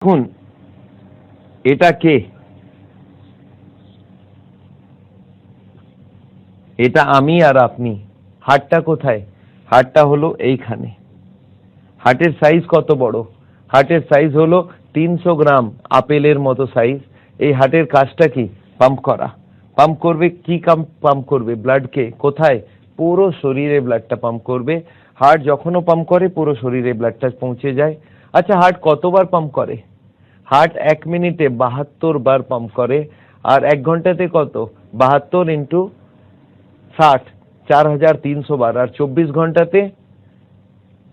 দেখুন এটা কে? এটা আমি আর আপনি। হার্টটা কোথায়? হার্টটা হলো এইখানে। হার্টের সাইজ কত বড়? হার্টের সাইজ হলো 300 গ্রাম, আপেলের মতো সাইজ। এই হার্টের কাজটা কি? পাম্প করা। পাম্প করবে কি? পাম্প করবে ব্লাডকে। কোথায়? পুরো শরীরে ব্লাডটা পাম্প করবে। হার্ট যখনও পাম্প করে পুরো শরীরে ব্লাডটা পৌঁছে যায়। আচ্ছা, হার্ট কতবার পাম্প করে? হার্ট 1 মিনিটে 72 বার পাম্প করে। আর 1 ঘন্টাতে কত? 72 ইন্টু 60, 4300 বার। আর 24 ঘন্টাতে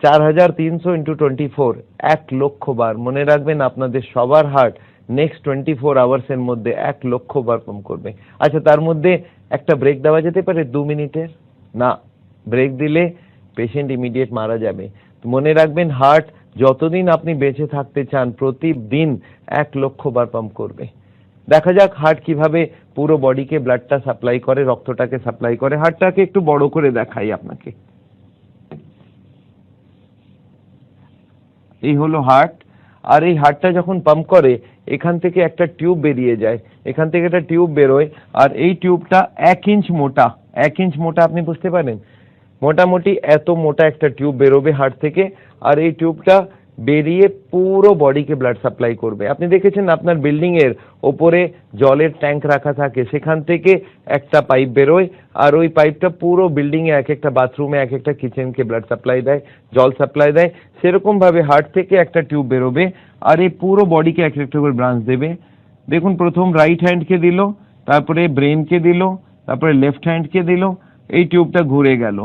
4300 ইন্টু 24, 1 লক্ষ বার। মনে রাখবেন, আপনাদের সবার হার্ট নেক্সট 24 আওয়ার্সের মধ্যে 1 লক্ষ বার পাম্প করবে। আচ্ছা, তার মধ্যে একটা ব্রেক দেওয়া যেতে পারে 2 মিনিটের? না, ব্রেক দিলে পেশেন্ট ইমিডিয়েট মারা যাবে। মনে রাখবেন, হার্ট যতদিন আপনি বেঁচে থাকতে চান প্রতিদিন 1 লক্ষ বার পাম্প করবে। দেখা যাক হার্ট কিভাবে পুরো বডিকে ব্লাডটা সাপ্লাই করে, রক্তটাকে সাপ্লাই করে। হার্টটাকে একটু বড় করে দেখাই আপনাকে। এই হলো হার্ট। আর এই হার্টটা যখন পাম্প করে এখান থেকে একটা টিউব বেরিয়ে যায়, এখান থেকে একটা টিউব বেরোয়। আর এই টিউবটা 1 ইঞ্চ মোটা। 1 ইঞ্চ মোটা, আপনি বুঝতে পারেন? মোটামুটি এত মোটা একটা টিউব বেরোবে হার্ট থেকে। আর এই টিউবটা বেরিয়ে পুরো বডিকে ব্লাড সাপ্লাই করবে। আপনি দেখেছেন আপনার বিল্ডিং এর ওপরে জলের ট্যাঙ্ক রাখা থাকে, সেখান থেকে একটা পাইপ বেরোয়। আর ওই পাইপটা পুরো বিল্ডিং এ, এক একটা বাথরুমে, এক একটা কিচেনকে ব্লাড সাপ্লাই দেয়, জল সাপ্লাই দেয়। সেরকম ভাবে হার্ট থেকে একটা টিউব বেরোবে আর এই পুরো বডিকে এক একটা করে ব্রাঞ্চ দেবে। দেখুন, প্রথম রাইট হ্যান্ডকে দিল, তারপরে ব্রেনকে দিল, তারপরে লেফট হ্যান্ডকে দিল। এই টিউবটা ঘুরে গেল,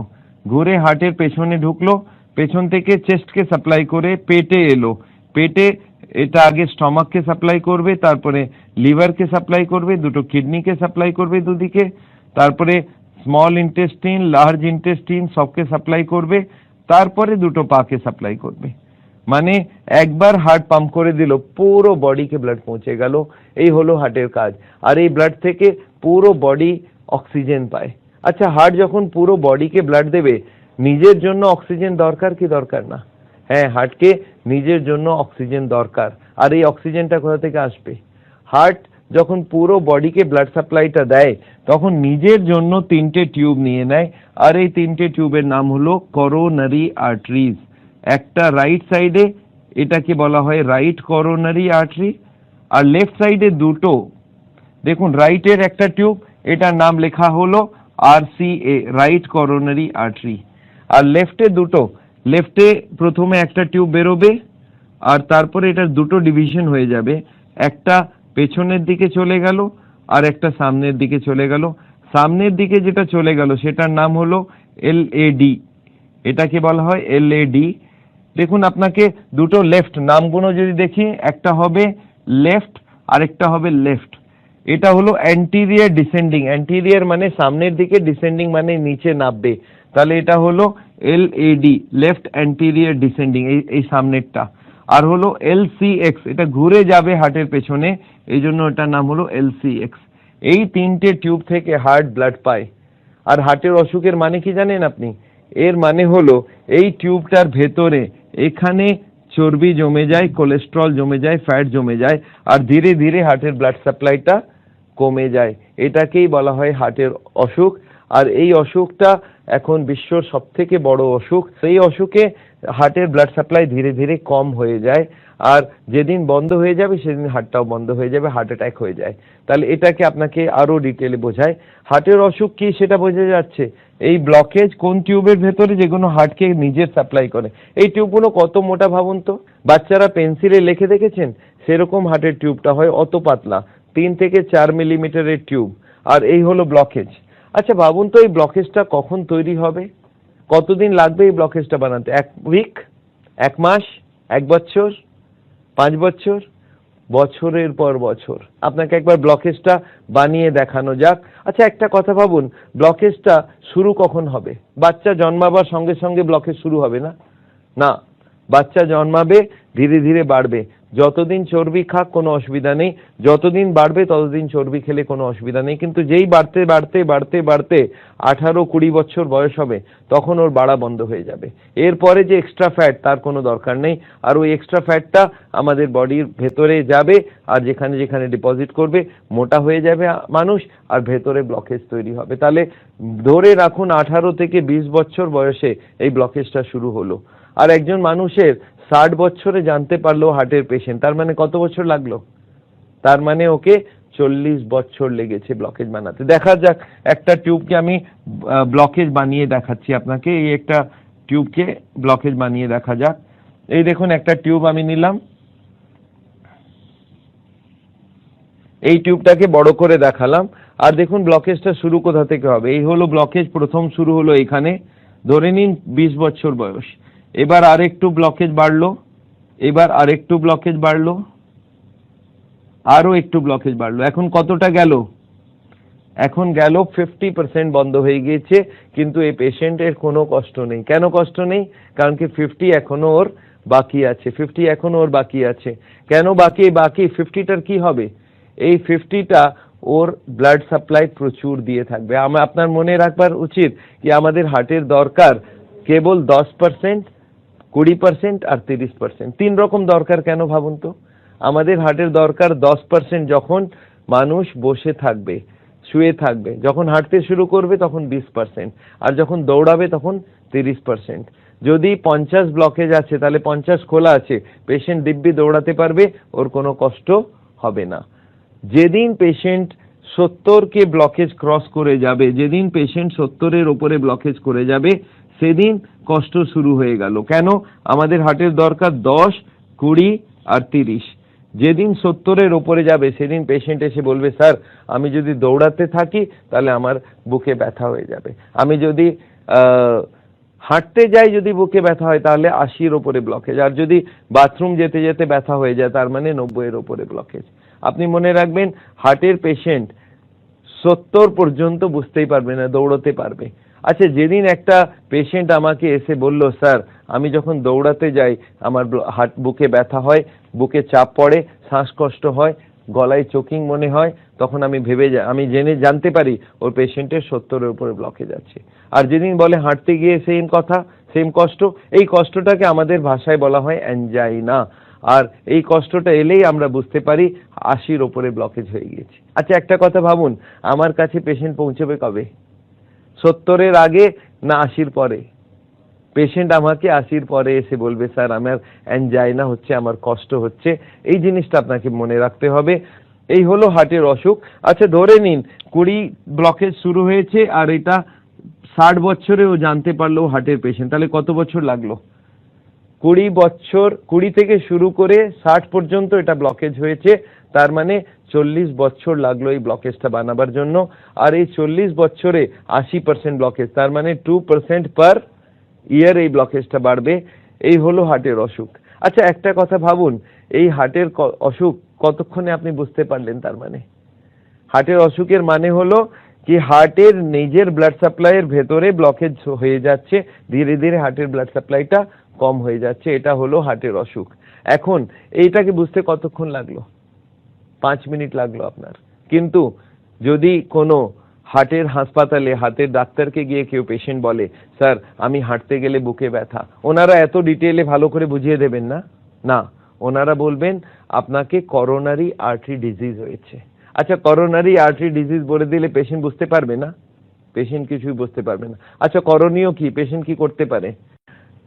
ঘুরে হার্টের পেছনে ঢুকলো, পেছন থেকে চেস্টকে সাপ্লাই করে পেটে এলো। পেটে এটা আগে স্টমাককে সাপ্লাই করবে, তারপরে লিভারকে সাপ্লাই করবে, দুটো কিডনিকে সাপ্লাই করবে দুদিকে, তারপরে স্মল ইন্টেস্টিন, লার্জ ইন্টেস্টিন সবকে সাপ্লাই করবে, তারপরে দুটো পাকে সাপ্লাই করবে। মানে একবার হার্ট পাম্প করে দিল, পুরো বডিকে ব্লাড পৌঁছে গেল। এই হলো হার্টের কাজ। আর এই ব্লাড থেকে পুরো বডি অক্সিজেন পায়। আচ্ছা, হার্ট যখন পুরো বডিকে ব্লাড দেবে, নিজের জন্য অক্সিজেন দরকার কি দরকার না? হ্যাঁ, হার্টকে নিজের জন্য অক্সিজেন দরকার। আর এই অক্সিজেনটা কোথা থেকে আসবে? হার্ট যখন পুরো বডিকে ব্লাড সাপ্লাইটা দেয় তখন নিজের জন্য 3টে টিউব নিয়ে নেয়। আর এই 3টে টিউবের নাম হলো করোনারি আর্টারিজ। একটা রাইট সাইডে, এটাকে বলা হয় রাইট করোনারি আর্টারি। আর লেফট সাইডে দুটো, দেখুন রাইটের একটা টিউব, এটার নাম লেখা হলো RCA, রাইট করোনারি আর্টারি। আর লেফটে দুটো, লেফটে প্রথমে একটা টিউব বেরোবে আর তারপরে এটার দুটো ডিভিশন হয়ে যাবে। একটা পেছনের দিকে চলে গেল আর একটা সামনের দিকে চলে গেল। সামনের দিকে যেটা চলে গেল সেটার নাম হলো LAD, এটাকে বলা হয় LAD। দেখুন, আপনাকে দুটো লেফট নামগুলো যদি দেখি, একটা হবে লেফট আর একটা হবে লেফট। এটা হলো অ্যান্টিরিয়র ডিসেন্ডিং। অ্যান্টিরিয়র মানে সামনের দিকে, ডিসেন্ডিং মানে নিচে নামবে। তাহলে এটা হলো LAD, লেফট অ্যান্টিরিয়র ডিসেন্ডিং, এই সামনেরটা। আর হলো LCX, এটা ঘুরে যাবে হার্টের পেছনে, এই জন্য এটার নাম হলো LCX। এই 3টে টিউব থেকে হার্ট ব্লাড পায়। আর হার্টের অসুখের মানে কি জানেন আপনি? এর মানে হলো এই টিউবটার ভেতরে এখানে চর্বি জমে যায়, কোলেস্ট্রল জমে যায়, ফ্যাট জমে যায়, আর ধীরে ধীরে হার্টের ব্লাড সাপ্লাইটা কমে যায়। এটাকেই বলা হয় হার্টের অসুখ। আর এই অসুখটা এখন বিশ্বর সবথেকে বড় অসুখ। এই অসুখে হার্টের ব্লাড সাপ্লাই ধীরে ধীরে কম হয়ে যায়। আর যেদিন বন্ধ হয়ে যাবে সেদিন হার্টটাও বন্ধ হয়ে যাবে, হার্ট অ্যাটাক হয়ে যায়। তাহলে এটাকে আপনাকে আরো ডিটেলে বোঝায়। হার্টের অসুখ কি সেটা বোঝা যাচ্ছে। এই ব্লকেজ কোন টিউবের ভেতরে, যেগুলো হার্টকে নিজের সাপ্লাই করে। এই টিউবগুলো কত মোটা ভাবুন তো। বাচ্চারা পেন্সিলে লিখে দেখেছেন? সেরকম হার্টের টিউবটা হয়, অত পাতলা, 3 থেকে 4 মিলিমিটারের টিউব। আর এই হলো ব্লকেজ। আচ্ছা ভাবুন তো, এই ব্লকেজটা কখন তৈরি হবে? কতদিন লাগবে এই ব্লকেজটা বানাতে? 1 উইক, 1 মাস, 1 বছর, 5 বছর, বছরের পর বছর। আপনাকে একবার ব্লকেজটা বানিয়ে দেখানো যাক। আচ্ছা, একটা কথা ভাবুন, ব্লকেজটা শুরু কখন হবে? বাচ্চা জন্মাবার সঙ্গে সঙ্গে ব্লকেজ শুরু হবে না। না, বাচ্চা জন্মাবে, ধীরে ধীরে বাড়বে। যতদিন চর্বি খাক কোনো অসুবিধা নেই, যতদিন বাড়বে ততদিন চর্বি খেলে কোনো অসুবিধা নেই, কিন্তু যেই বাড়তে বাড়তে বাড়তে বাড়তে 18-20 বছর বয়স হবে তখন ওর বাড়া বন্ধ হয়ে যাবে। এরপরে যে এক্সট্রা ফ্যাট তার কোনো দরকার নেই, আর ওই এক্সট্রা ফ্যাটটা আমাদের বডির ভেতরে যাবে আর যেখানে যেখানে ডিপোজিট করবে মোটা হয়ে যাবে মানুষ, আর ভেতরে ব্লকেজ তৈরি হবে। তাহলে ধরে রাখুন 18 থেকে 20 বছর বয়সে এই ব্লকেজটা শুরু হলো, আর একজন মানুষের 60 বছরে জানতে পারলো হার্টের পেশেন্ট, তার মানে কত বছর লাগলো? তার মানে ওকে 40 বছর লেগেছে ব্লকেজ বানাতে। দেখা যাক, একটা টিউবকে আমি ব্লকেজ বানিয়ে দেখাচ্ছি আপনাকে। এই একটা টিউবকে ব্লকেজ বানিয়ে দেখা যাক। এই দেখুন একটা টিউব আমি নিলাম, এই টিউবটাকে বড় করে দেখালাম, আর দেখুন ব্লকেজটা শুরু কোথা থেকে হবে। এই হলো ব্লকেজ, প্রথম শুরু হলো এখানে, ধরে নিন 20 বছর বয়স। এবার আরেকটু ব্লকেজ বাড়লো, এবার আরেকটু ব্লকেজ বাড়লো, আরো একটু ব্লকেজ বাড়লো। এখন কতটা গেল? এখন গেল 50% বন্ধ হয়ে গিয়েছে, কিন্তু এই পেশেন্টের কোনো কষ্ট নেই। কেন কষ্ট নেই? কারণ কি 50 এখনো ওর বাকি আছে, 50 এখনো ওর বাকি আছে। কেন বাকি? 50টার কি হবে? এই 50টা ওর ব্লাড সাপ্লাই প্রচুর দিয়ে থাকবে। আপনার মনে রাখবার উচিত কি আমাদের হার্টের দরকার কেবল 10%, 20% আর 30%। 3 রকম দরকার। কেন ভাবুন তো? আমাদের হার্টের দরকার 10% যখন মানুষ বসে থাকবে, শুয়ে থাকবে, যখন হাঁটতে শুরু করবে তখন 20%, আর যখন দৌড়াবে তখন 30%। যদি 50 ব্লকেজ আছে তাহলে 50 খোলা আছে, পেশেন্ট দিব্যি দৌড়াতে পারবে, ওর কোনো কষ্ট হবে না। যেদিন পেশেন্ট 70 কে ব্লকেজ ক্রস করে যাবে, যেদিন পেশেন্ট 70-এর উপরে ব্লকেজ করে যাবে, সেদিন কষ্ট শুরু হয়ে গেল। কেন? আমাদের হার্টের দরকার 10, 20 আর 30। যেদিন 70-এর উপরে যাবে সেদিন পেশেন্ট এসে বলবে, স্যার আমি যদি দৌড়াতে থাকি তাহলে আমার বুকে ব্যথা হয়ে যাবে, আমি যদি হাঁটতে যাই যদি বুকে ব্যথা হয় তাহলে 80-এর উপরে ব্লকেজ, আর যদি বাথরুম যেতে যেতে ব্যথা হয়ে যায় তার মানে 90-এর উপরে ব্লকেজ। আপনি মনে রাখবেন, হার্টের পেশেন্ট 70 পর্যন্ত বুঝতেই পারবে না, দৌড়াতে পারবে। আচ্ছা, যেদিন একটা পেশেন্ট আমাকে এসে বলল, স্যার আমি যখন দৌড়াতে যাই আমার বুকে ব্যথা হয়, বুকে চাপ পড়ে, শ্বাসকষ্ট হয়, গলায় চোকিং মনে হয়, তখন আমি জানতে পারি ওর পেশেন্টের 70-এর উপরে ব্লকেজ আছে। আর যেদিন বলে হাঁটতে গিয়ে সেম কথা, সেম কষ্ট, এই কষ্টটাকে আমাদের ভাষায় বলা হয় অ্যানজাইনা। আর এই কষ্টটা এলেই আমরা বুঝতে পারি 80-র উপরে ব্লকেজ হয়ে গিয়েছে। আচ্ছা একটা কথা ভাবুন, আমার কাছে পেশেন্ট পৌঁছবে কবে? 70-এর আগে না 80-র পরে? পেশেন্ট আমাকে 80-র পরে এসে বলবে, স্যার আমার অ্যানজাইনা হচ্ছে, আমার কষ্ট হচ্ছে। এই জিনিসটা আপনাকে মনে রাখতে হবে। এই হলো হার্টের অসুখ। আচ্ছা ধরে নিন 20 ব্লকেজ শুরু হয়েছে আর এটা 60 বছরে ও জানতে পারলো হার্টের পেশেন্ট, তাহলে কত বছর লাগলো? 20 বছর, 20 থেকে শুরু করে 60 পর্যন্ত এটা ব্লকেজ হয়েছে, তার মানে 40 বছর লাগলো এই ব্লকেজটা বানাবার জন্য। আর এই 40 বছরে 80% ব্লকেজ, তার মানে 2% পার ইয়ার এই ব্লকেজটা বাড়বে। এই হলো হার্টের অসুখ। আচ্ছা একটা কথা ভাবুন, এই হার্টের অসুখ কতক্ষণে আপনি বুঝতে পারলেন? তার মানে হার্টের অসুখের মানে হলো কি হার্টের নিজের ব্লাড সাপ্লাইয়ের ভেতরে ব্লকেজ হয়ে যাচ্ছে, ধীরে ধীরে হার্টের ব্লাড সাপ্লাইটা কম হয়ে যাচ্ছে, এটা হলো হার্টের অসুখ। এখন এইটাকে বুঝতে কতক্ষণ লাগলো? 5 মিনিট লাগলো আপনার। কিন্তু যদি কোনো হার্টের হাসপাতালে হার্টের ডাক্তারকে গিয়ে কেউ পেশেন্ট বলে, স্যার আমি হাঁটতে গেলে বুকে ব্যথা, ওনারা এত ডিটেইলে ভালো করে বুঝিয়ে দেবেন না, না, ওনারা বলবেন আপনাকে করোনারি আর্টারি ডিজিজ হয়েছে। আচ্ছা করোনারি আর্টারি ডিজিজ বলে দিলে পেশেন্ট বুঝতে পারবে না? পেশেন্ট কিছুই বুঝতে পারবে না। আচ্ছা করণীয় কি? পেশেন্ট কি করতে পারে?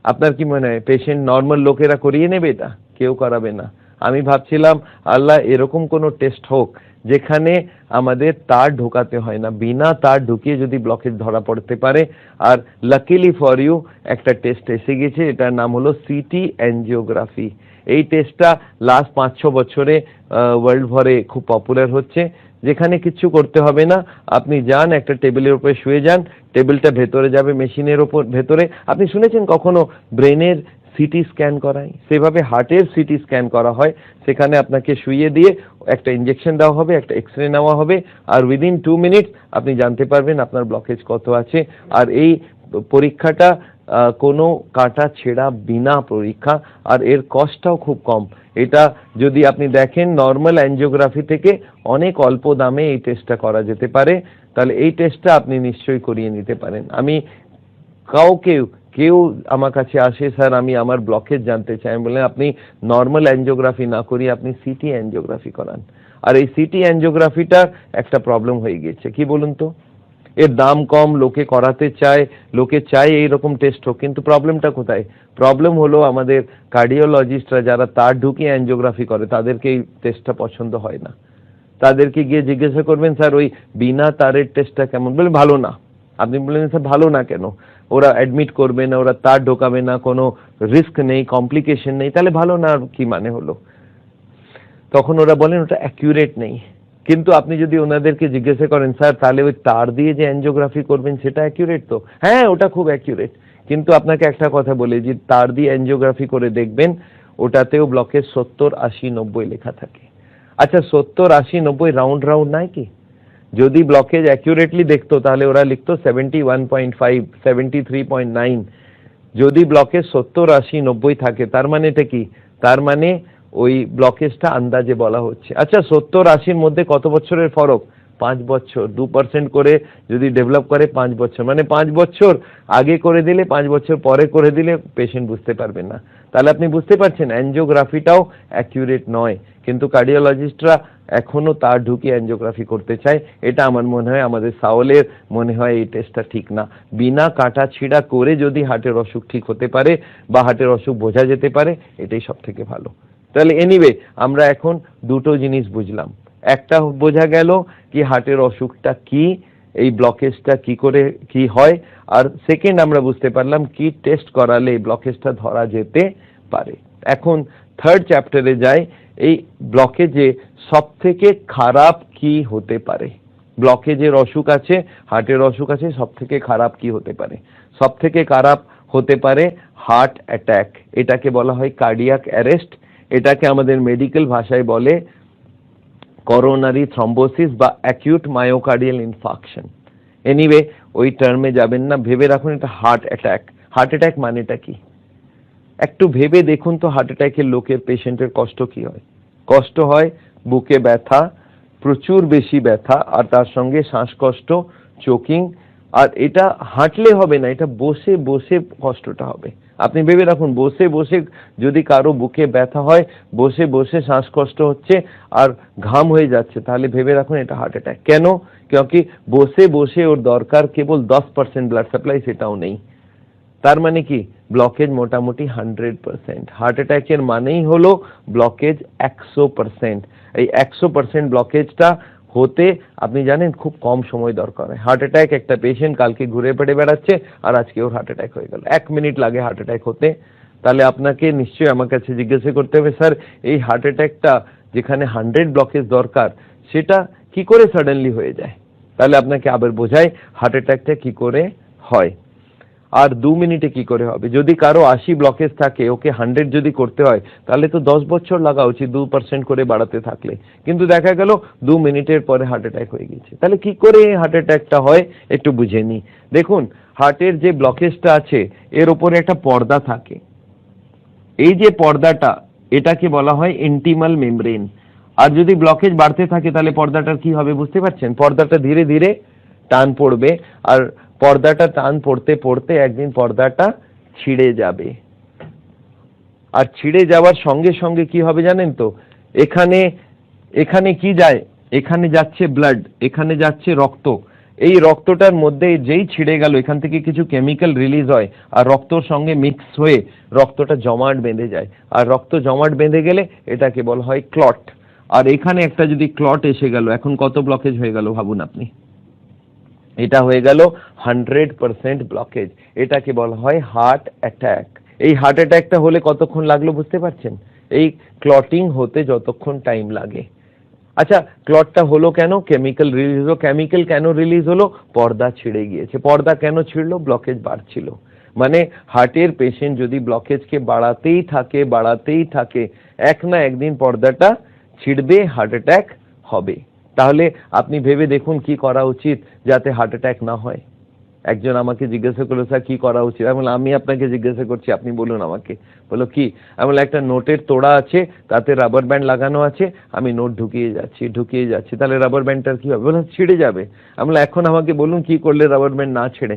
আপনার কি মনে হয় পেশেন্ট নর্মাল লোকেরা করিয়ে নেবে? এটা কেউ করাবে না। আমি ভাবছিলাম আল্লাহ এরকম কোনো টেস্ট হোক যেখানে আমাদের তার ঢোকাতে হয় না, বিনা তার ঢুকিয়ে যদি ব্লকেজ ধরা পড়তে পারে। আর লাকিলি ফর ইউ একটা টেস্ট এসে গেছে, এটার নাম হলো সিটি অ্যাঞ্জিওগ্রাফি। এই টেস্টটা লাস্ট 5-6 বছরে ওয়ার্ল্ড ভরে খুব পপুলার হচ্ছে, যেখানে কিছু করতে হবে না, আপনি যান একটা টেবিলের উপরে শুয়ে যান, টেবিলটা ভেতরে যাবে মেশিনের উপর ভেতরে। আপনি শুনেছেন কখনো ব্রেনের সিটি স্ক্যান করায়? সেভাবে হার্টের সিটি স্ক্যান করা হয়। সেখানে আপনাকে শুইয়ে দিয়ে একটা ইনজেকশন দেওয়া হবে, একটা এক্সরে নেওয়া হবে, আর উইদিন 2 মিনিটস আপনি জানতে পারবেন আপনার ব্লকেজ কত আছে। আর এই পরীক্ষাটা কোনো কাটা ছেঁড়া বিনা পরীক্ষা, আর এর কস্টটাও খুব কম। এটা যদি আপনি দেখেন নর্মাল অ্যাঞ্জিওগ্রাফি থেকে অনেক অল্প দামে এই টেস্টটা করা যেতে পারে। তাহলে এই টেস্টটা আপনি নিশ্চয়ই করিয়ে নিতে পারেন। আমি কেউ আমার কাছে আসে, স্যার আমি আমার ব্লকেজ জানতে চাই, আমি বললাম আপনি নর্মাল অ্যাঞ্জিওগ্রাফি না করিয়ে আপনি সিটি অ্যাঞ্জিওগ্রাফি করান। আর এই সিটি অ্যাঞ্জিওগ্রাফিটা একটা প্রবলেম হয়ে গেছে, কি বলুন তো, এর দাম কম, লোকে করাতে চায়, লোকে চায় এইরকম টেস্ট হোক, কিন্তু প্রবলেমটা কোথায়? প্রবলেম হলো আমাদের কার্ডিওলজিস্টরা যারা তার ঢুকিয়ে অ্যাঞ্জিওগ্রাফি করে তাদেরকে এই টেস্টটা পছন্দ হয় না। তাদেরকে গিয়ে জিজ্ঞাসা করবেন স্যার ওই বিনা তারের টেস্টটা কেমন, বলে ভালো না। আপনি বললেন স্যার ভালো না কেন? ওরা অ্যাডমিট করবে না, ওরা তার ঢোকাবে না, কোনো রিস্ক নেই, কমপ্লিকেশন নেই, তাহলে ভালো না কি মানে হলো? তখন ওরা বলেন ওটা অ্যাকিউরেট নেই। কিন্তু আপনি যদি ওনাদেরকে জিজ্ঞাসা করেন স্যার তাহলে ওই তার দিয়ে যে অ্যাঞ্জিওগ্রাফি করবেন সেটা অ্যাকিউরেট তো? হ্যাঁ ওটা খুব অ্যাকিউরেট, কিন্তু আপনাকে একটা কথা বলি যে তার দিয়ে অ্যাঞ্জিওগ্রাফি করে দেখবেন ওটাতেও ব্লকেজ 70, 80, 90 লেখা থাকে। আচ্ছা 70, 80, 90 রাউন্ড রাউন্ড নাই কি? যদি ব্লকেজ অ্যাকিউরেটলি দেখতো তাহলে ওরা লিখতো 71.5, 73.9। যদি ব্লকেজ 70, 80, 90 থাকে তার মানে এটা কি? তার মানে ওই ব্লকেজটা আন্দাজে বলা হচ্ছে। আচ্ছা 70, 80-র মধ্যে কত বছরের ফরক? 5 বছর। 2% করে যদি ডেভেলপ করে 5 বছর, মানে 5 বছর আগে করে দিলে 5 বছর পরে করে দিলে পেশেন্ট বুঝতে পারবে না। তাহলে আপনি বুঝতে পারছেন অ্যাঞ্জিওগ্রাফিটাও অ্যাকিউরেট নয়, কিন্তু কার্ডিওলজিস্টরা এখনো তার ঢুকিয়ে অ্যাঞ্জিওগ্রাফি করতে চায়। এটা আমার মনে হয় আমাদের সাওলের মনে হয় এই টেস্টটা ঠিক না। বিনা কাটা ছিঁড়া করে যদি হার্টের অসুখ ঠিক হতে পারে বা হার্টের অসুখ বোঝা যেতে পারে, এটাই সব থেকে ভালো। তাহলে এনিওয়ে আমরা এখন দুটো জিনিস বুঝলাম। একটা বোঝা গেল কি হার্টের অসুখটা কি, এই ব্লকেজটা কি করে কি হয়, আর সেকেন্ড আমরা বুঝতে পারলাম কি টেস্ট করালে এই ব্লকেজটা ধরা যেতে পারে। এখন থার্ড চ্যাপ্টারে যাই, এই ব্লকেজে সব থেকে খারাপ কি হতে পারে? ব্লকেজের অসুখ আছে, হার্টের অসুখ আছে, সব থেকে খারাপ কি হতে পারে? সব থেকে খারাপ হতে পারে হার্ট অ্যাটাক, এটাকে বলা হয় কার্ডিয়াক অ্যারেস্ট, এটাকে আমাদের মেডিকেল ভাষায় বলে করোনারি থ্রম্বোসিস বা অ্যাকিউট মায়োকার্ডিয়াল ইনফাকশন। এনিওয়ে ওই টার্মে যাবেন না, ভেবে রাখুন এটা হার্ট অ্যাটাক। হার্ট অ্যাটাক মানেটা কি একটু ভেবে দেখুন তো। হার্ট অ্যাটাকের লোকের পেশেন্টের কষ্ট কি হয়? কষ্ট হয় বুকে ব্যথা, প্রচুর বেশি ব্যথা, আর তার সঙ্গে শ্বাসকষ্ট, চোকিং। আর এটা হাঁটলে হবে না, এটা বসে বসে কষ্টটা হবে। আপনি ভেবে রাখুন বসে বসে যদি কারো বুকে ব্যথা হয়, বসে বসে শ্বাসকষ্ট হচ্ছে আর ঘাম হয়ে যাচ্ছে, তাহলে ভেবে রাখুন এটা হার্ট অ্যাটাক। কেন? क्योंकि বসে বসে ওর দরকার কেবল 10% ব্লাড সাপ্লাই, সেটাও নেই। তার মানে কি ব্লকেজ মোটামুটি 100%। হার্ট অ্যাটাকের মানেই হলো ব্লকেজ 100%। এই 100% ব্লকেজটা হতে আপনি জানেন খুব কম সময় দরকার হয়। হার্ট অ্যাটাক একটা পেশেন্ট কালকে ঘুরে পেটে বেড়াচ্ছে আর আজকে ওর হার্ট অ্যাটাক হয়ে গেল, 1 মিনিট লাগে হার্ট অ্যাটাক হতে। তাহলে আপনাকে নিশ্চয়ই আমার কাছে জিজ্ঞাসা করতে হবে স্যার এই হার্ট অ্যাটাকটা যেখানে 100 ব্লকেজ দরকার সেটা কি করে সাডেনলি হয়ে যায়? তাহলে আপনাকে আবার বোঝাই হার্ট অ্যাটাকটা কি করে হয় আর 2 মিনিটে কি করে হবে। যদি কারো 80 ব্লকেজ থাকে, ওকে 100 যদি করতে হয় তাহলে তো 10 বছর লাগা উচিত 2% করে বাড়াতে থাকলে, কিন্তু দেখা গেল 2 মিনিটের পরে হার্ট অ্যাটাক হয়ে গেছে। তাহলে কি করে হার্ট অ্যাটাকটা হয় একটু বুঝে নি। দেখুন হার্টের যে ব্লকেজটা আছে এর উপরে একটা পর্দা থাকে, এই যে পর্দাটা এটাকে বলা হয় ইন্টিমাল মেমব্রেন। আর যদি ব্লকেজ বাড়তে থাকে তাহলে পর্দাটার কি হবে বুঝতে পারছেন? পর্দাটা ধীরে ধীরে টান পড়বে, আর পর্দাটা টান পড়তে পড়তে একদিন পর্দাটা ছিঁড়ে যাবে। আর ছিঁড়ে যাওয়ার সঙ্গে সঙ্গে কি হবে জানেন তো? এখানে এখানে কি যায়? এখানে যাচ্ছে ব্লাড, এখানে যাচ্ছে রক্ত। এই রক্তটার মধ্যে যেই ছিঁড়ে গেল এখান থেকে কিছু কেমিক্যাল রিলিজ হয় আর রক্তর সঙ্গে মিক্স হয়ে রক্তটা জমাট বেঁধে যায়। আর রক্ত জমাট বেঁধে গেলে এটাকে বলা হয় ক্লট। আর এখানে একটা যদি ক্লট এসে গেল, এখন কত ব্লকেজ হয়ে গেল ভাবুন আপনি। এটা হয়ে গেল 100% ব্লকেজ, এটাকে বলা হয় হার্ট অ্যাটাক। এই হার্ট অ্যাটাকটা হলে কতক্ষণ লাগলো বুঝতে পারছেন? এই ক্লটিং হতে যতক্ষণ টাইম লাগে। আচ্ছা ক্লটটা হলো কেন? কেমিক্যাল রিলিজ হলো। কেমিক্যাল কেন রিলিজ হলো? পর্দা ছিঁড়ে গিয়েছে। পর্দা কেন ছিঁড়লো? ব্লকেজ বাড়ছিল। মানে হার্টের পেশেন্ট যদি ব্লকেজকে বাড়াতেই থাকে এক না একদিন পর্দাটা ছিঁড়বে, হার্ট অ্যাটাক হবে। তাহলে আপনি ভেবে দেখুন কি করা উচিত যাতে হার্ট অ্যাটাক না হয়। একজন আমাকে জিজ্ঞাসা করলো স্যার কি করা উচিত, আমি বললাম আমি আপনাকে জিজ্ঞাসা করছি, আপনি বলুন আমাকে। বললো কি? আমি বললাম একটা নোটের তোড়া আছে, তাতে রাবার ব্যান্ড লাগানো আছে, আমি নোট ঢুকিয়ে যাচ্ছি, তাহলে রাবার ব্যান্ডটার কি হবে? বলে ছিঁড়ে যাবে। আমি বললাম এখন আমাকে বলুন কি করলে রাবার ব্যান্ড না ছেড়ে।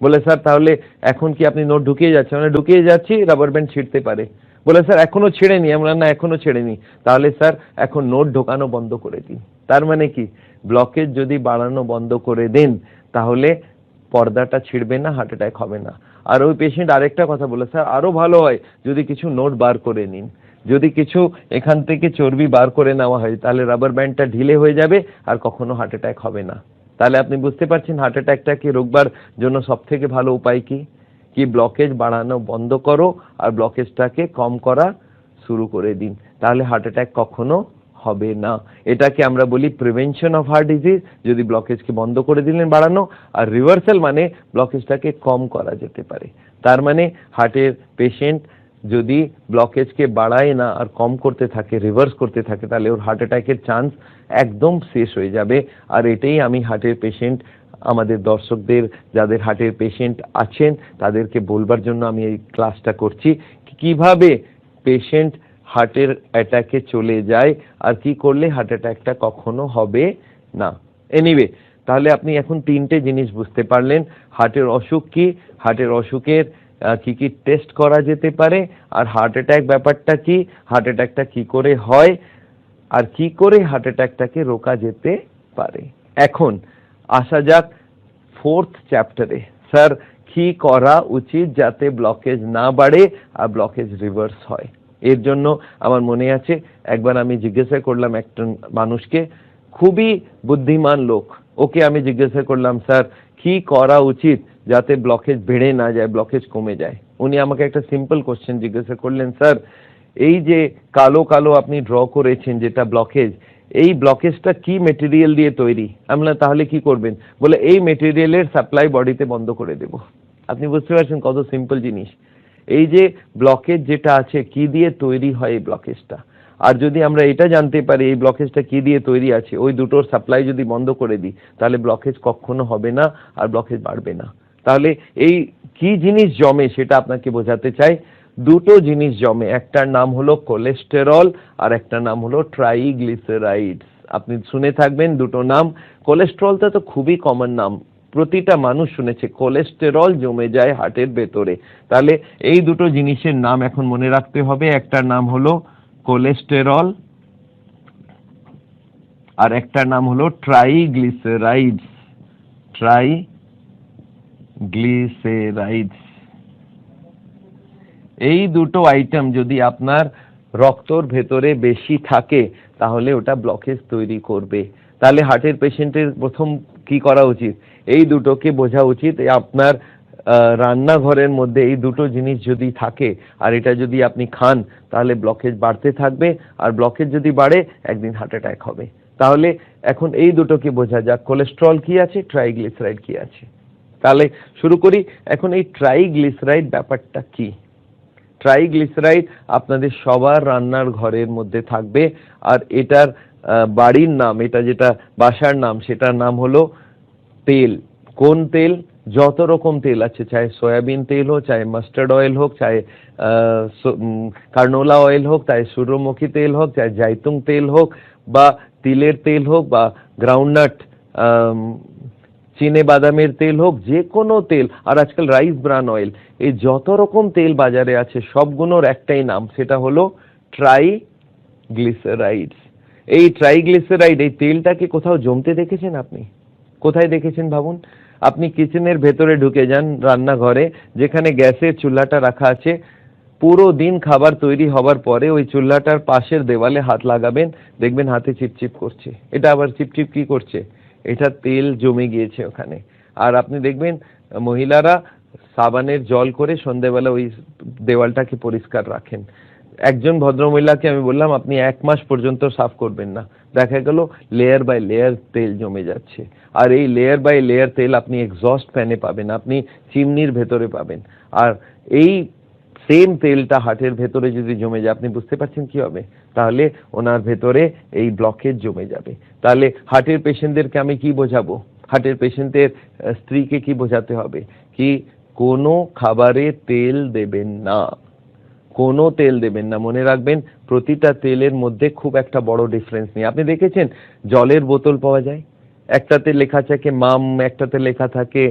বলে স্যার তাহলে এখন কি আপনি নোট ঢুকিয়ে যাচ্ছেন? মানে ঢুকিয়ে যাচ্ছি, রাবার ব্যান্ড ছিঁড়তে পারে। বলে স্যার এখনো ছেড়েনি। আমি বললাম না এখনো ছেড়েনি। তাহলে স্যার এখন নোট ঢোকানো বন্ধ করে দিন। তার মানে কি, ব্লকেজ যদি বাড়ানো বন্ধ করে দেন তাহলে পর্দাটা ছিঁড়বে না, হার্ট অ্যাটাক হবে না। আর ওই পেশেন্ট আরেকটা কথা বলে, স্যার আরো ভালো হয় যদি কিছু নোট বার করে নিন, যদি কিছু এখান থেকে চর্বি বার করে নেওয়া হয় তাহলে রাবার ব্যান্ডটা ঢিলে হয়ে যাবে আর কখনো হার্ট অ্যাটাক হবে না। তাহলে আপনি বুঝতে পারছেন হার্ট অ্যাটাকটাকে রোকবার জন্য সব থেকে ভালো উপায় কি? কি ব্লকেজ বাড়ানো বন্ধ করো আর ব্লকেজটাকে কম করা শুরু করে দিন, তাহলে হার্ট অ্যাটাক কখনো হবে না। এটাকে আমরা বলি প্রিভেনশন অফ হার্ট ডিজিজ। যদি ব্লকেজকে বন্ধ করে দিলেন বাড়ানো, আর রিভার্সাল মানে ব্লকেজটাকে কম করা যেতে পারে। তার মানে হার্টের পেশেন্ট যদি ব্লকেজকে বাড়ায় না আর কম করতে থাকে, রিভার্স করতে থাকে, তাহলে ওর হার্ট অ্যাটাকের চান্স একদম শেষ হয়ে যাবে। আর এটাই আমি হার্টের পেশেন্ট, আমাদের দর্শকদের যাদের হার্টের পেশেন্ট আছেন তাদেরকে বলবার জন্য আমি এই ক্লাসটা করছি, কিভাবে পেশেন্ট হার্টের অ্যাটাকে চলে যায় আর কি করলে হার্ট অ্যাটাকটা কখনো হবে না। এনিওয়ে, তাহলে আপনি এখন তিনটে জিনিস বুঝতে পারলেন, হার্টের অসুখ কি, হার্টের অসুখের কি কি টেস্ট করা যেতে পারে, আর হার্ট অ্যাটাক ব্যাপারটা কি, হার্ট অ্যাটাকটা কি করে হয়, আর কি করে হার্ট অ্যাটাকটাকে রোকা যেতে পারে। এখন আসা যাক ফোর্থ চ্যাপ্টারে, স্যার কি করা উচিত যাতে ব্লকেজ না বাড়ে আর ব্লকেজ রিভার্স হয়। এর জন্য আমার মনে আছে একবার আমি জিজ্ঞাসা করলাম একটা মানুষকে, খুবই বুদ্ধিমান লোক, ওকে আমি জিজ্ঞাসা করলাম স্যার কি করা উচিত যাতে ব্লকেজ বেড়ে না যায়, ব্লকেজ কমে যায়। উনি আমাকে একটা সিম্পল কোশ্চেন জিজ্ঞাসা করলেন, স্যার এই যে কালো কালো আপনি ড্র করেছেন যেটা ব্লকেজ, এই ব্লকেজটা কি মেটেরিয়াল দিয়ে তৈরি? আমি বললাম তাহলে কি করবেন? বলে এই মেটেরিয়ালের সাপ্লাই বডিতে বন্ধ করে দেব। আপনি বুঝতে পারছেন কত সিম্পল জিনিস। এই যে ব্লকেজ যেটা আছে কি দিয়ে তৈরি হয় এই ব্লকেজটা, আর যদি আমরা এটা জানতে পারি এই ব্লকেজটা কি দিয়ে তৈরি আছে, ওই দুটোর সাপ্লাই যদি বন্ধ করে দিই তাহলে ব্লকেজ কখনো হবে না আর ব্লকেজ বাড়বে না। তাহলে এই কি জিনিস জমে সেটা আপনাকে বোঝাতে চাই। দুটো জিনিস জমে, একটার নাম হলো কোলেস্টেরল আর একটা নাম হলো ট্রাইগ্লিসারাইডস। আপনি শুনে থাকবেন দুটো নাম। কোলেস্টেরলটা তো খুবই কমন নাম, প্রতিটা মানুষ শুনেছে, কোলেস্টেরল জমে যায় হার্টের ভেতরে। তাহলে এই দুটো জিনিসের নাম এখন মনে রাখতে হবে, একটার নাম হলো কোলেস্টেরল আর একটার নাম হলো ট্রাইগ্লিসারাইডস। ট্রাইগ্লিসারাইডস এই দুটো আইটেম যদি আপনার রক্তর ভেতরে বেশি থাকে তাহলে ওটা ব্লকেজ তৈরি করবে। তাহলে হার্টের পেশেন্টের প্রথম কি করা উচিত, এই দুটোকে বোঝা উচিত। আপনার রান্নাঘরের মধ্যে এই দুটো জিনিস যদি থাকে আর এটা যদি আপনি খান তাহলে ব্লকেজ বাড়তে থাকবে, আর ব্লকেজ যদি বাড়ে একদিন হার্ট অ্যাটাক হবে। তাহলে এখন এই দুটোকে বোঝা যাক, কোলেস্টেরল কি আছে, ট্রাইগ্লিসারাইড কি আছে। তাহলে শুরু করি। এখন এই ট্রাইগ্লিসারাইড ব্যাপারটা কি? ট্রাইগ্লিসারাইড আপনাদের সবার রান্নার ঘরের মধ্যে থাকবে, আর এটার বাড়ির নাম, এটা যেটা বাসার নাম, সেটার নাম হলো তেল। কোন তেল? যত রকম তেল আছে, চাहे সয়াবিন তেল হোক, চাहे মাস্টার্ড অয়েল হোক, চাहे কার্নোলা অয়েল হোক, চাहे সূর্যমুখী তেল হোক, চাहे জাইতুং তেল হোক, বা তিলের তেল হোক, বা গ্রাউন্ডনাট চিনে বাদামের তেল হোক, যে কোনো তেল, আর আজকাল রাইস ব্রান অয়েল, এই যত রকম তেল বাজারে আছে সবগুলোর একটাই নাম, সেটা হলো ট্রাইগ্লিসারাইডস। এই ট্রাইগ্লিসারাইড, এই তেলটাকে কোথাও জমতে দেখেছেন আপনি? কোথায় দেখেছেন ভাবুন। আপনি কিচেনের ভেতরে ঢুকে যান, রান্নাঘরে যেখানে গ্যাসের চুল্লাটা রাখা আছে, পুরো দিন খাবার তৈরি হবার পরে ওই চুল্লাটার পাশের দেওয়ালে হাত লাগাবেন, দেখবেন হাতে চিপচিপ করছে। এটা আবার চিপচিপ কি করছে? এটা তেল জমে গিয়েছে ওখানে। আর আপনি দেখবেন মহিলারা সাবানের জল করে সন্ধ্যেবেলা ওই দেওয়ালটাকে পরিষ্কার রাখেন। একজন ভদ্রমহিলাকে আমি বললাম আপনি 1 মাস পর্যন্ত সাফ করবেন না, দেখা গেল লেয়ার বাই লেয়ার তেল জমে যাচ্ছে। আর এই লেয়ার বাই লেয়ার তেল আপনি এক্সস্ট ফ্যানে পাবেন, আপনি চিমনির ভেতরে পাবেন। আর এই সেম তেলটা হার্টের ভেতরে যদি জমে যায়, আপনি বুঝতে পারছেন কি হবে? তাহলে ওনার ভেতরে এই ব্লকেজ জমে যাবে। তাহলে হার্টের পেশেন্টদেরকে আমি কি বোঝাবো? হার্টের পেশেন্টের স্ত্রীকে কি বোঝাতে হবে কি কোনো খাবারে তেল দেবেন না, কোনো তেল দেবেন না। মনে রাখবেন প্রতিটা তেলের মধ্যে খুব একটা বড় ডিফারেন্স নেই। আপনি দেখেছেন জলের বোতল পাওয়া যায়, একটাতে লেখা থাকে মাম, একটাতে লেখা থাকে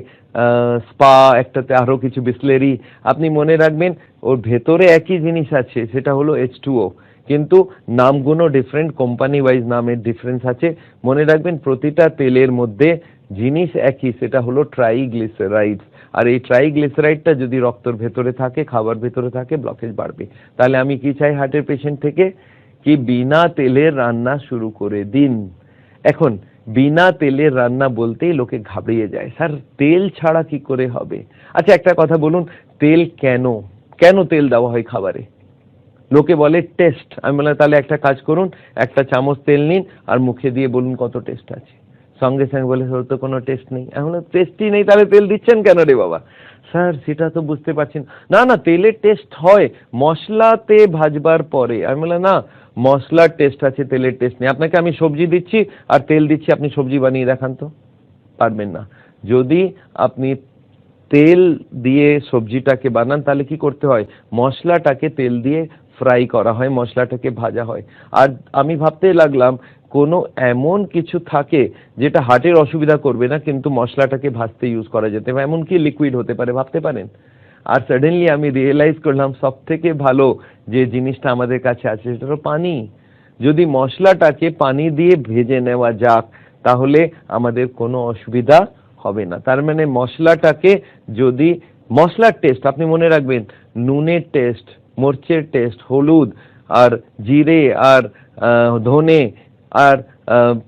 স্পা, একটাতে আরো কিছু বিসলেরি। আপনি মনে রাখবেন ওর ভেতরে একই জিনিস আছে, সেটা হলো H2O, কিন্তু নামগুলো ডিফারেন্ট, কোম্পানি ওয়াইজ নামের ডিফারেন্স আছে। মনে রাখবেন প্রতিটা তেলের মধ্যে জিনিস একই, সেটা হলো ট্রাইগ্লিসারাইডস। আর এই ট্রাইগ্লিসারাইডটা যদি রক্তের ভেতরে থাকে, খাবার ভেতরে থাকে, ব্লকেজ বাড়বে। তাহলে আমি কি চাই হার্টের পেশেন্ট থেকে কি বিনা তেলের রান্না শুরু করে দিন। এখন বিনা তেলের রান্না বলতেই লোকে ঘাবড়িয়ে যায়, স্যার তেল ছাড়া কি করে হবে? আচ্ছা একটা কথা বলুন, তেল কেন কেন তেল দেওয়া হয় খাবারে? লোকে বলে টেস্ট। আমি বললাম তাহলে একটা কাজ করুন, একটা চামচ তেল নিন আর মুখে দিয়ে বলুন কত টেস্ট আছে। সঙ্গে সঙ্গে বলে ওর তো কোনো টেস্ট নেই। এখন টেস্টই নেই, তাহলে তেল দিচ্ছেন কেন রে বাবা? স্যার সেটা তো বুঝতে পারছেন না। না তেলের টেস্ট হয় মশলাতে ভাজবার পরে। আমি বললাম না, মশলার টেস্ট আছে, তেলের টেস্ট নেই। আপনাকে আমি সবজি দিচ্ছি আর তেল দিচ্ছি, আপনি সবজি বানিয়ে দেখান তো, পারবেন না। যদি আপনি তেল দিয়ে সবজিটাকে বানান তাহলে কি করতে হয়, মশলাটাকে তেল দিয়ে ফ্রাই করা হয়, মশলাটাকে ভাজা হয়। আর আমি ভাবতে লাগলাম কোনো এমন কিছু থাকে যেটা হার্টের অসুবিধা করবে না, কিন্তু মশলাটাকে ভাজতে ইউজ করা যেতে পারে, এমন কি লিকুইড হতে পারে, ভাবতে পারেন? আর সাডেনলি আমি রিয়েলাইজ করলাম সব থেকে ভালো যে জিনিসটা আমাদের কাছে আছে সেটা হলো পানি। যদি মশলাটাকে পানি দিয়ে ভেজে নেওয়া যাক তাহলে আমাদের কোনো অসুবিধা হবে না। তার মানে মশলাটাকে যদি মশলার টেস্ট আপনি মনে রাখবেন, নুনের টেস্ট, মরচের টেস্ট, হলুদ আর জিরে আর ধনে আর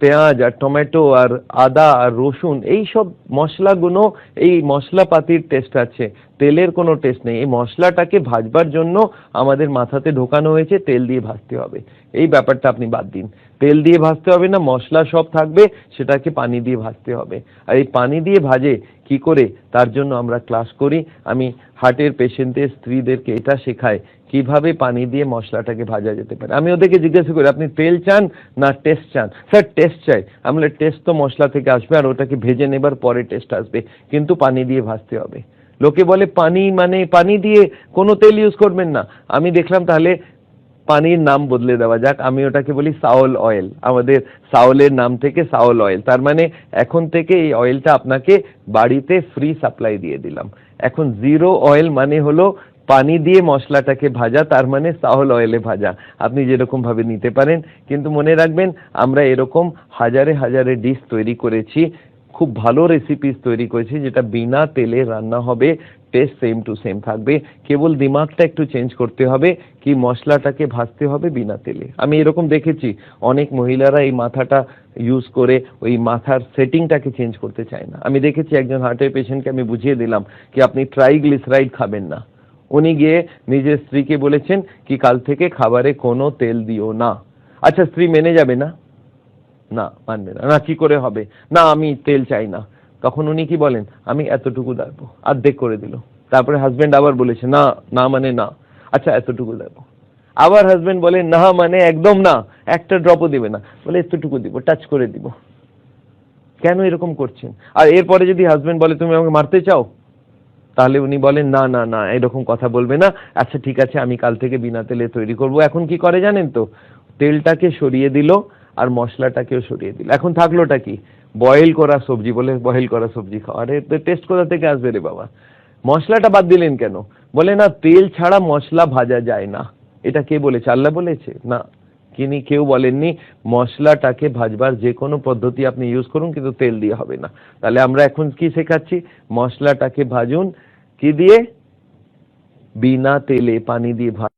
পেঁয়াজ আর টমেটো আর আদা আর রসুন, এই সব মশলাগুলো, এই মশলাপাতির টেস্ট আছে, তেলের কোনো টেস্ট নেই। এই মশলাটাকে ভাজবার জন্য আমাদের মাথাতে ঢোকানো হয়েছে তেল দিয়ে ভাজতে হবে। এই ব্যাপারটা আপনি বাদ দিন, তেল দিয়ে ভাজতে হবে না, মশলা সব থাকবে, সেটাকে পানি দিয়ে ভাজতে হবে। আর এই পানি দিয়ে ভাজে কি করে, তার জন্য আমরা ক্লাস করি। আমি হার্টের পেশেন্টের স্ত্রীদেরকে এটা শেখাই কিভাবে পানি দিয়ে মশলাটাকে ভাজা যেতে পারে। আমি ওদেরকে জিজ্ঞাসা করি আপনি তেল চান না টেস্ট চান? স্যার টেস্ট চাই। আমরা টেস্ট তো মশলা থেকে আসবে আর ওটাকে ভেজে নেবার পরে টেস্ট আসবে, কিন্তু পানি দিয়ে ভাজতে হবে। লোকে বলে পানি মানে পানি দিয়ে কোনো তেল ইউজ করবেন না। আমি দেখলাম তাহলে পানির নাম বদলে দেওয়া যাক, আমি ওটাকে বলি সাওল অয়েল। আমাদের সাওলের নাম থেকে সাওল অয়েল, তার মানে এখন থেকে এই অয়েলটা আপনাকে বাড়িতে ফ্রি সাপ্লাই দিয়ে দিলাম। এখন জিরো অয়েল মানে হলো পানি দিয়ে মশলাটাকে ভাজা, তার মানে সাওল অয়েলে ভাজা। আপনি যেরকম ভাবে নিতে পারেন, কিন্তু মনে রাখবেন আমরা এরকম হাজারে হাজারে ডিশ তৈরি করেছি, খুব ভালো রেসিপিস তৈরি করেছি যেটা বিনা তেলে রান্না হবে, টেস্ট সেম টু সেম থাকবে। কেবল দিমাগটা একটু চেঞ্জ করতে হবে কি মশলাটাকে ভাজতে হবে বিনা তেলে। আমি এরকম দেখেছি অনেক মহিলারা এই মাথাটা ইউজ করে ওই মাথার সেটিংটাকে চেঞ্জ করতে চায় না। আমি দেখেছি একজন হার্টের পেশেন্টকে আমি বুঝিয়ে দিলাম কি আপনি ট্রাইগ্লিসারাইড খাবেন না, উনি গিয়ে নিজের স্ত্রীকে বলেছেন কি কাল থেকে খাবারে কোনো তেল দিও না। আচ্ছা স্ত্রী মেনে যাবে না? না মানবে না। না কি করে হবে? না আমি তেল চাই না। তখন উনি কি বলেন, আমি এতটুকু দেবো, অর্ধেক করে দিল। তারপরে হাজবেন্ড আবার বলেছে না, না মানে না, আচ্ছা এতটুকু দেবো। আবার হাজবেন্ড বলে না মানে একদম না, একটা ড্রপও দিবে না, বলে এতটুকু দিব, টাচ করে দিব। কেন এরকম করছেন? আর এরপরে যদি হাজবেন্ড বলে তুমি আমাকে মারতে চাও, তাহলে উনি বলেন না না না এরকম কথা বলবে না, আচ্ছা ঠিক আছে আমি কাল থেকে বিনা তেলে তৈরি করব। এখন কি করে জানেন তো, তেলটাকে সরিয়ে দিল আর মশলাটাকেও সরিয়ে দিল। এখন থাকলোটা কি, বয়েল করা সবজি, বলে বয়েল করা সবজি খাও। আরে টেস্ট কোথা থেকে আসবে রে বাবা? মশলাটা বাদ দিলেন কেন? বলে না তেল ছাড়া মশলা ভাজা যায় না। এটা কে বলেছে? আল্লাহ বলেছে? না, কিনি কেউ বলেননি। মশলাটাকে ভাজবার যে কোনো পদ্ধতি আপনি ইউজ করুন, কিন্তু তেল দিয়ে হবে না। তাহলে আমরা এখন কি শেখাচ্ছি, মশলাটাকে ভাজুন কি দিয়ে? বিনা তেলে, পানি দিয়ে ভাজুন।